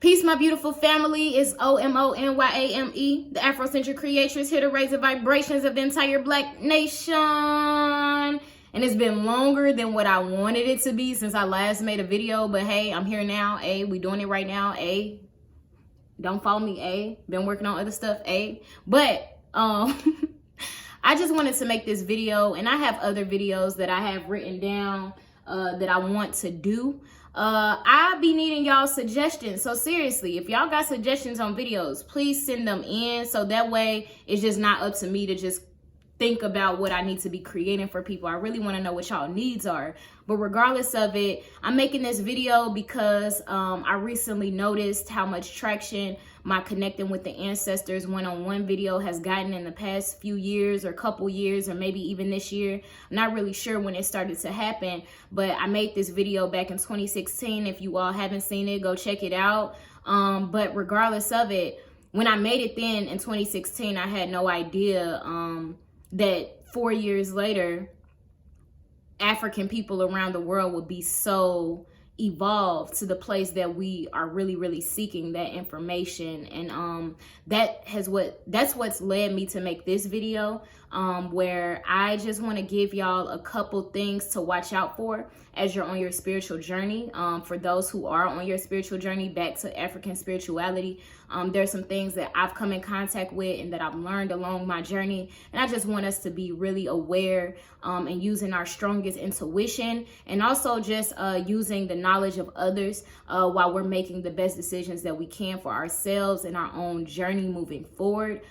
Peace, my beautiful family. It's OMO NYAME, the Afrocentric creatress, here to raise the vibrations of the entire Black nation. And it's been longer than what I wanted it to be since I last made a video. But hey, I'm here now. We doing it right now. Don't follow me. Been working on other stuff. But I just wanted to make this video, and I have other videos that I have written down that I want to do. I be needing y'all suggestions. So seriously, if y'all got suggestions on videos, please send them in, so that way it's just not up to me to just think about what I need to be creating for people. I really want to know what y'all needs are. But regardless of it, I'm making this video because I recently noticed how much traction my connecting with the ancestors one-on-one video has gotten in the past few years or couple years, or maybe even this year. I'm not really sure when it started to happen, but I made this video back in 2016. If you all haven't seen it, go check it out. But regardless of it, when I made it then in 2016, I had no idea that 4 years later, African people around the world would be so evolved to the place that we are really seeking that information. And that's what's led me to make this video, where I just want to give y'all a couple things to watch out for as you're on your spiritual journey. For those who are on your spiritual journey back to African spirituality, there's some things that I've come in contact with and that I've learned along my journey, and I just want us to be really aware and using our strongest intuition, and also just using the knowledge of others while we're making the best decisions that we can for ourselves and our own journey moving forward.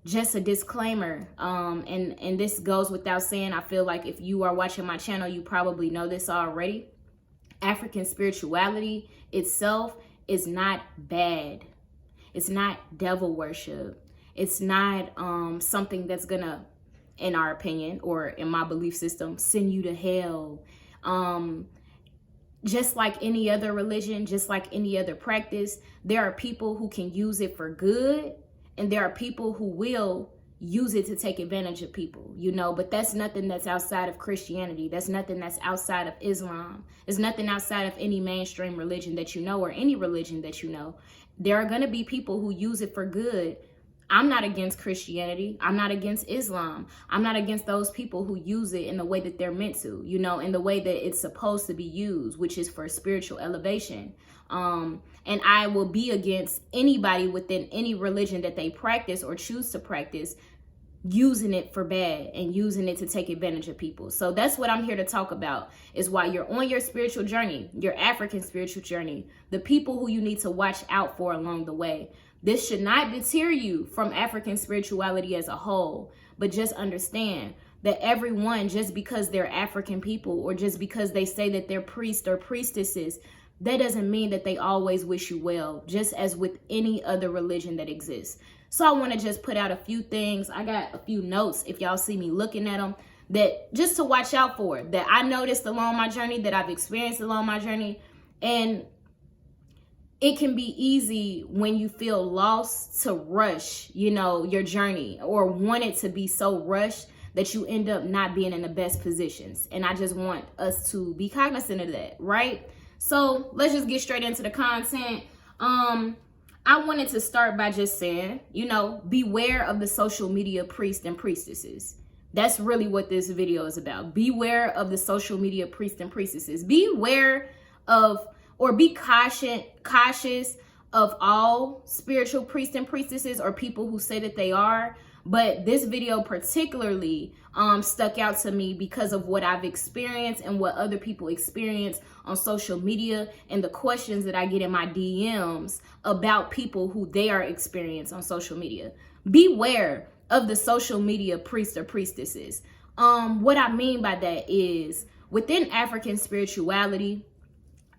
Just a disclaimer, and this goes without saying, I feel like if you are watching my channel, you probably know this already. African spirituality itself is not bad. It's not devil worship. It's not something that's gonna, in our opinion, or in my belief system, send you to hell. Just like any other religion, just like any other practice, there are people who can use it for good, and there are people who will use it to take advantage of people, you know. But that's nothing that's outside of Christianity. That's nothing that's outside of Islam. It's nothing outside of any mainstream religion that you know, or any religion that you know. There are going to be people who use it for good. I'm not against Christianity. I'm not against Islam. I'm not against those people who use it in the way that they're meant to, you know, in the way that it's supposed to be used, which is for spiritual elevation. And I will be against anybody within any religion that they practice or choose to practice using it for bad and using it to take advantage of people. So that's what I'm here to talk about, is while you're on your spiritual journey, your African spiritual journey, the people who you need to watch out for along the way. This should not deter you from African spirituality as a whole, but just understand that everyone, just because they're African people, or just because they say that they're priests or priestesses, that doesn't mean that they always wish you well, just as with any other religion that exists. So I want to just put out a few things. I got a few notes, if y'all see me looking at them, that just to watch out for, that I noticed along my journey, that I've experienced along my journey. And it can be easy when you feel lost to rush, you know, your journey, or want it to be so rushed that you end up not being in the best positions. And I just want us to be cognizant of that, right? So let's just get straight into the content. I wanted to start by just saying, you know, beware of the social media priests and priestesses. That's really what this video is about. Beware of the social media priests and priestesses. Beware of, or be cautious of all spiritual priests and priestesses, or people who say that they are. But this video particularly stuck out to me because of what I've experienced and what other people experience on social media, and the questions that I get in my DMs about people who they are experiencing on social media. Beware of the social media priests or priestesses. What I mean by that is, within African spirituality,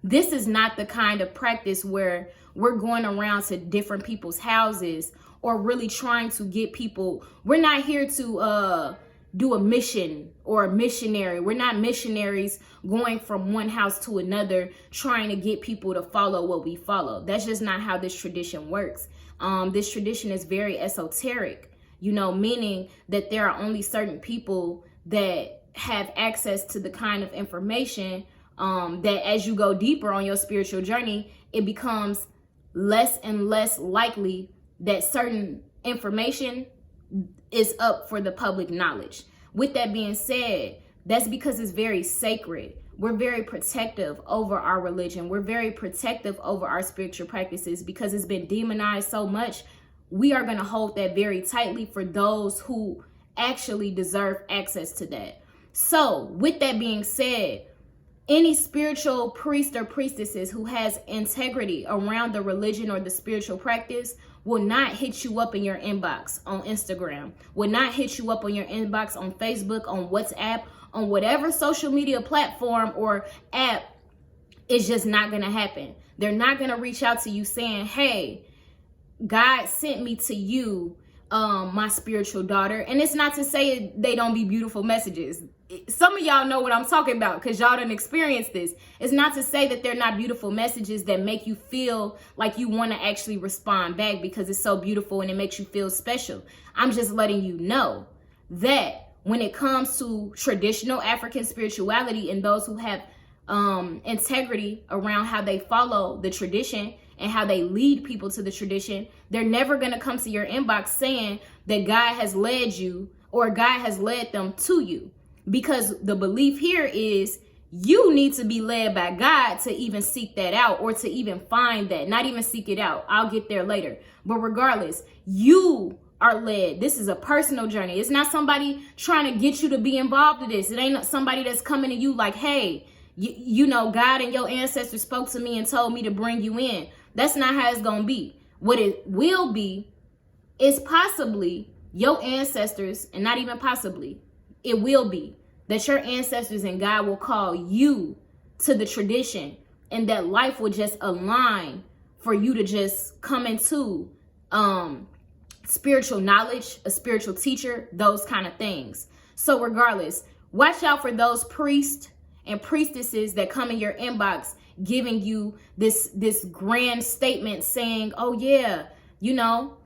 this is not the kind of practice where we're going around to different people's houses or really trying to get people. We're not here to do a mission or a missionary. We're not missionaries going from one house to another trying to get people to follow what we follow. That's just not how this tradition works. This tradition is very esoteric, you know, meaning that there are only certain people that have access to the kind of information that as you go deeper on your spiritual journey, it becomes less and less likely that certain information is up for the public knowledge. With that being said, that's because it's very sacred. We're very protective over our religion. We're very protective over our spiritual practices because it's been demonized so much. We are going to hold that very tightly for those who actually deserve access to that. So with that being said, any spiritual priest or priestesses who has integrity around the religion or the spiritual practice will not hit you up in your inbox on Instagram, will not hit you up on your inbox on Facebook, on WhatsApp, on whatever social media platform or app. It's just not going to happen. They're not going to reach out to you saying, hey, God sent me to you, my spiritual daughter. And it's not to say they don't be beautiful messages. Some of y'all know what I'm talking about because y'all done experienced this. It's not to say that they're not beautiful messages that make you feel like you want to actually respond back because it's so beautiful and it makes you feel special. I'm just letting you know that when it comes to traditional African spirituality and those who have integrity around how they follow the tradition and how they lead people to the tradition, they're never going to come to your inbox saying that God has led you or God has led them to you. Because the belief here is you need to be led by God to even seek that out or to even find that, not even seek it out. I'll get there later. But regardless, you are led. This is a personal journey. It's not somebody trying to get you to be involved in this. It ain't somebody that's coming to you like, hey, you know, God and your ancestors spoke to me and told me to bring you in. That's not how it's going to be. What it will be is possibly your ancestors, and not even possibly, it will be that your ancestors and God will call you to the tradition and that life will just align for you to just come into spiritual knowledge, a spiritual teacher, those kind of things. So regardless, watch out for those priests and priestesses that come in your inbox giving you this grand statement saying, oh yeah, you know,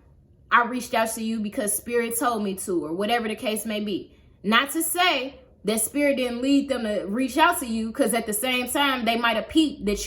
I reached out to you because Spirit told me to, or whatever the case may be. Not to say that Spirit didn't lead them to reach out to you, because at the same time, they might have peeped that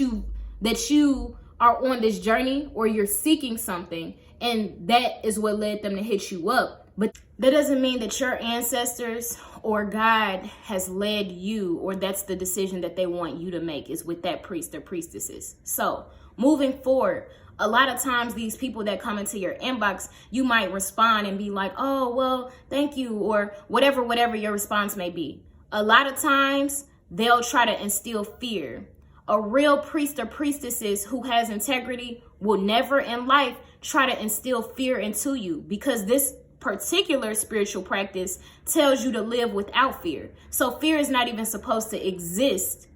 you are on this journey or you're seeking something, and that is what led them to hit you up. But that doesn't mean that your ancestors or God has led you, or that's the decision that they want you to make, is with that priest or priestesses. So moving forward, a lot of times these people that come into your inbox, you might respond and be like, oh, well, thank you, or whatever your response may be. A lot of times they'll try to instill fear. A real priest or priestesses who has integrity will never in life try to instill fear into you, because this particular spiritual practice tells you to live without fear. So fear is not even supposed to exist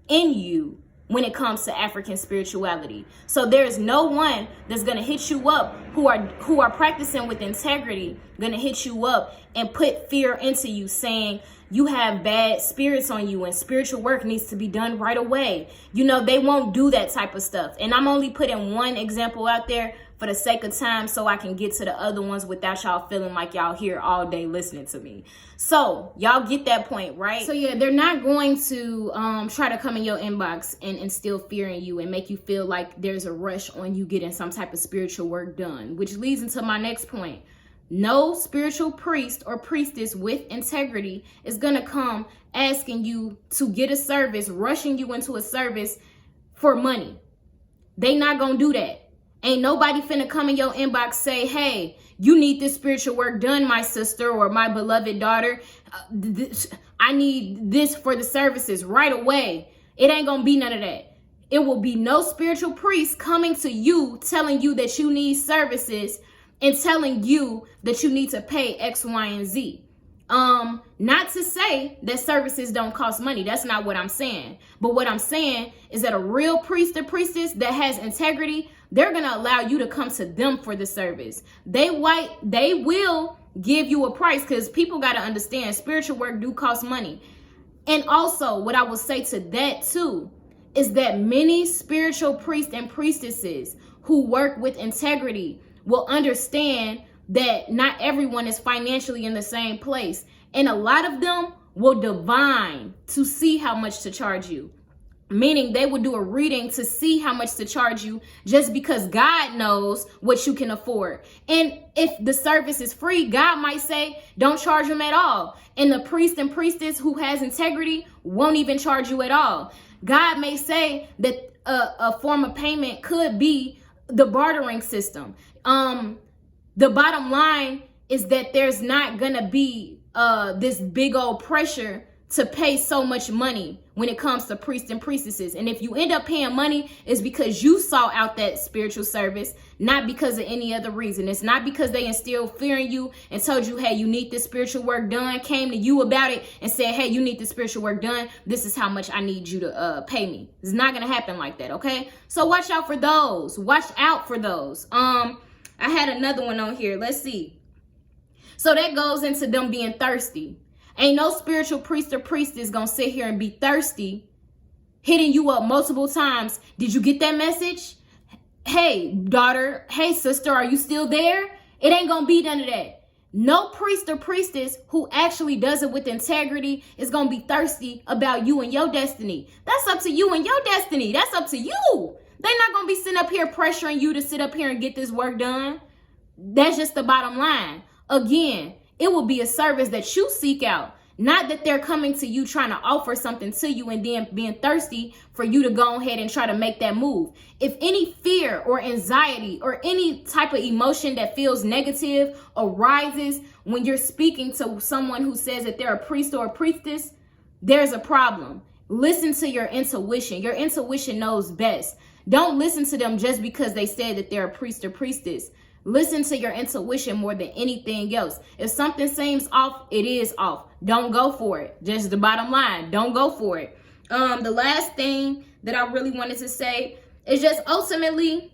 in you when it comes to African spirituality. So there is no one that's going to hit you up who are practicing with integrity, going to hit you up and put fear into you, saying you have bad spirits on you and spiritual work needs to be done right away. You know, they won't do that type of stuff. And I'm only putting one example out there for the sake of time so I can get to the other ones without y'all feeling like y'all here all day listening to me. So y'all get that point, right? So yeah, they're not going to try to come in your inbox and instill fear in you and make you feel like there's a rush on you getting some type of spiritual work done, which leads into my next point. No spiritual priest or priestess with integrity is going to come asking you to get a service, rushing you into a service for money. They not going to do that. Ain't nobody finna come in your inbox say, hey, you need this spiritual work done, my sister or my beloved daughter. I need this for the services right away. It ain't gonna be none of that. It will be no spiritual priest coming to you telling you that you need services and telling you that you need to pay X, Y, and Z. Not to say that services don't cost money. That's not what I'm saying. But what I'm saying is that a real priest or priestess that has integrity, they're going to allow you to come to them for the service. They will give you a price, because people got to understand spiritual work do cost money. And also what I will say to that too is that many spiritual priests and priestesses who work with integrity will understand that not everyone is financially in the same place. And a lot of them will divine to see how much to charge you. Meaning they would do a reading to see how much to charge you just because God knows what you can afford. And if the service is free, God might say, don't charge them at all. And the priest and priestess who has integrity won't even charge you at all. God may say that a form of payment could be the bartering system. The bottom line is that there's not gonna be this big old pressure to pay so much money when it comes to priests and priestesses. And if you end up paying money, it's because you sought out that spiritual service, not because of any other reason. It's not because they instilled fear in you and told you, hey, you need this spiritual work done, came to you about it and said, hey, you need this spiritual work done. This is how much I need you to pay me. It's not going to happen like that, okay? So watch out for those. Watch out for those. I had another one on here. Let's see. So that goes into them being thirsty. Ain't no spiritual priest or priestess gonna sit here and be thirsty, hitting you up multiple times. Did you get that message? Hey, daughter. Hey, sister, are you still there? It ain't gonna be none of that. No priest or priestess who actually does it with integrity is gonna be thirsty about you and your destiny. That's up to you and your destiny. That's up to you. They're not gonna be sitting up here pressuring you to sit up here and get this work done. That's just the bottom line. Again, it will be a service that you seek out, not that they're coming to you trying to offer something to you and then being thirsty for you to go ahead and try to make that move. If any fear or anxiety or any type of emotion that feels negative arises when you're speaking to someone who says that they're a priest or a priestess, there's a problem. Listen to your intuition. Your intuition knows best. Don't listen to them just because they said that they're a priest or priestess. Listen to your intuition more than anything else. If something seems off, it is off. Don't go for it. Just the bottom line. Don't go for it. The last thing that I really wanted to say is just ultimately,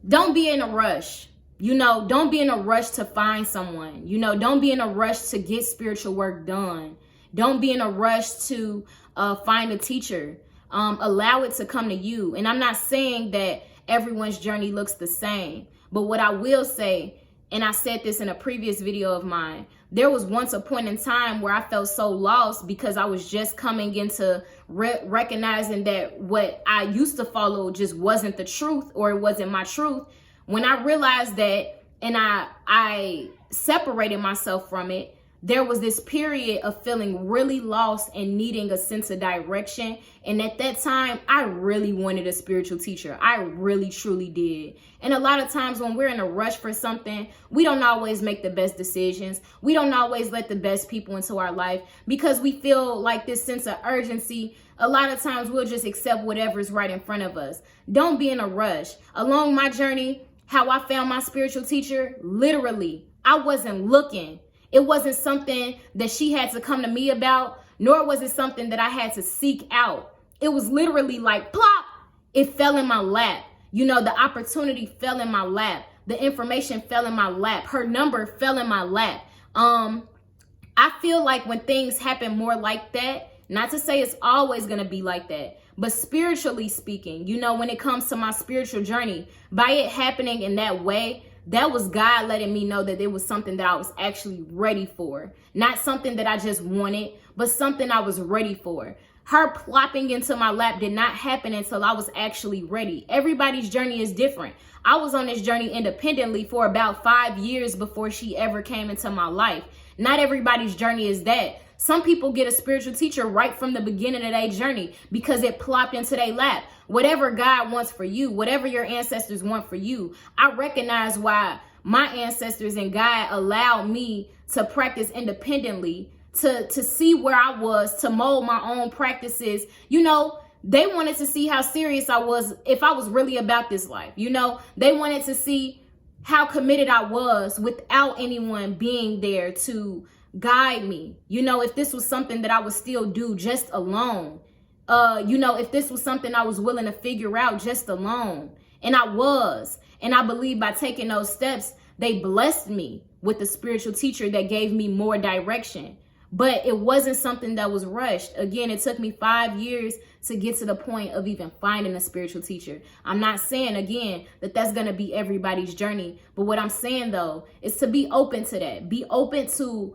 don't be in a rush. Don't be in a rush to find someone. Don't be in a rush to get spiritual work done. Don't be in a rush to find a teacher. Allow it to come to you. And I'm not saying that everyone's journey looks the same. But what I will say, and I said this in a previous video of mine, there was once a point in time where I felt so lost because I was just coming into recognizing that what I used to follow just wasn't the truth, or it wasn't my truth. When I realized that and I separated myself from it, there was this period of feeling really lost and needing a sense of direction. And at that time, I really wanted a spiritual teacher. I really, truly did. And a lot of times when we're in a rush for something, we don't always make the best decisions. We don't always let the best people into our life because we feel like this sense of urgency. A lot of times we'll just accept whatever's right in front of us. Don't be in a rush. Along my journey, how I found my spiritual teacher, literally, I wasn't looking. It wasn't something that she had to come to me about, nor was it something that I had to seek out. It was literally like, plop, it fell in my lap. The opportunity fell in my lap. The information fell in my lap. Her number fell in my lap. I feel like when things happen more like that, not to say it's always going to be like that, but spiritually speaking, when it comes to my spiritual journey, by it happening in that way, that was God letting me know that it was something that I was actually ready for. Not something that I just wanted, but something I was ready for. Her plopping into my lap did not happen until I was actually ready. Everybody's journey is different. I was on this journey independently for about 5 years before she ever came into my life. Not everybody's journey is that. Some people get a spiritual teacher right from the beginning of their journey because it plopped into their lap. Whatever God wants for you, whatever your ancestors want for you, I recognize why my ancestors and God allowed me to practice independently, to see where I was, to mold my own practices. They wanted to see how serious I was, if I was really about this life. They wanted to see how committed I was without anyone being there to guide me. If this was something that I would still do just alone. If this was something I was willing to figure out just alone. And I was. And I believe by taking those steps, they blessed me with a spiritual teacher that gave me more direction. But it wasn't something that was rushed. Again, it took me 5 years to get to the point of even finding a spiritual teacher. I'm not saying, again, that that's going to be everybody's journey. But what I'm saying, though, is to be open to that. Be open to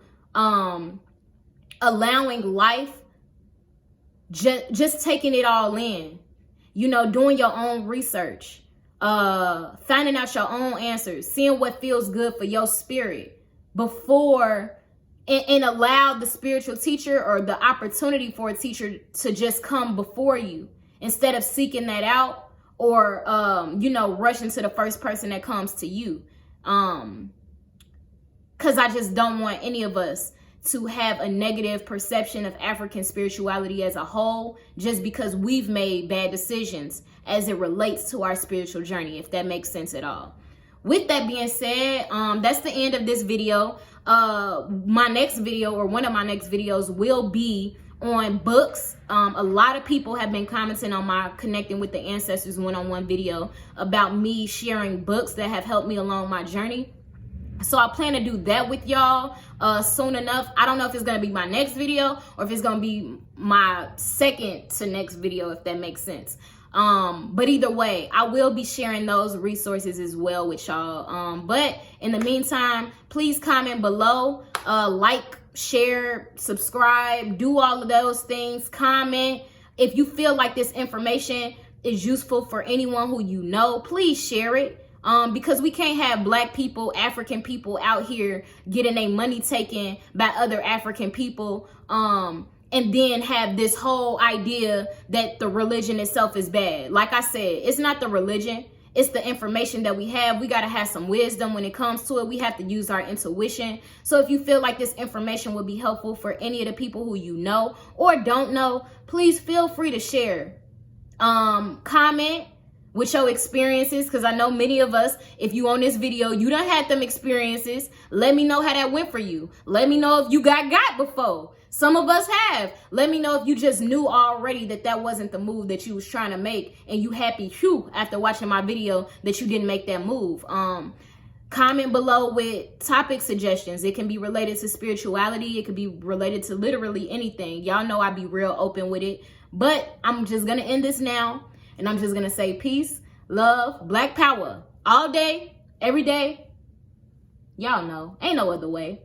allowing life just taking it all in, you know, doing your own research, finding out your own answers, seeing what feels good for your spirit before, and allow the spiritual teacher or the opportunity for a teacher to just come before you instead of seeking that out or, you know, rushing to the first person that comes to you. Because I just don't want any of us to have a negative perception of African spirituality as a whole, just because we've made bad decisions as it relates to our spiritual journey, if that makes sense at all. With that being said, that's the end of this video. My next video, or one of my next videos, will be on books. A lot of people have been commenting on my Connecting with the Ancestors one-on-one video about me sharing books that have helped me along my journey. So I plan to do that with y'all soon enough. I don't know if it's going to be my next video or if it's going to be my second to next video, if that makes sense. But either way, I will be sharing those resources as well with y'all. But in the meantime, please comment below, like, share, subscribe, do all of those things. Comment. If you feel like this information is useful for anyone who you know, please share it. Because we can't have Black people, African people out here getting their money taken by other African people, and then have this whole idea that the religion itself is bad. Like I said, it's not the religion, it's the information that we have. We got to have some wisdom when it comes to it. We have to use our intuition. So if you feel like this information would be helpful for any of the people who you know or don't know, please feel free to share. Comment with your experiences, because I know many of us, if you on this video, you done had them experiences. Let me know how that went for you. Let me know if you got before. Some of us have. Let me know if you just knew already that that wasn't the move that you was trying to make, and you happy, whew, after watching my video, that you didn't make that move. Comment below with topic suggestions. It can be related to spirituality. It could be related to literally anything. Y'all know I be real open with it. But I'm just going to end this now. And I'm just going to say peace, love, Black power, all day, every day. Y'all know, ain't no other way.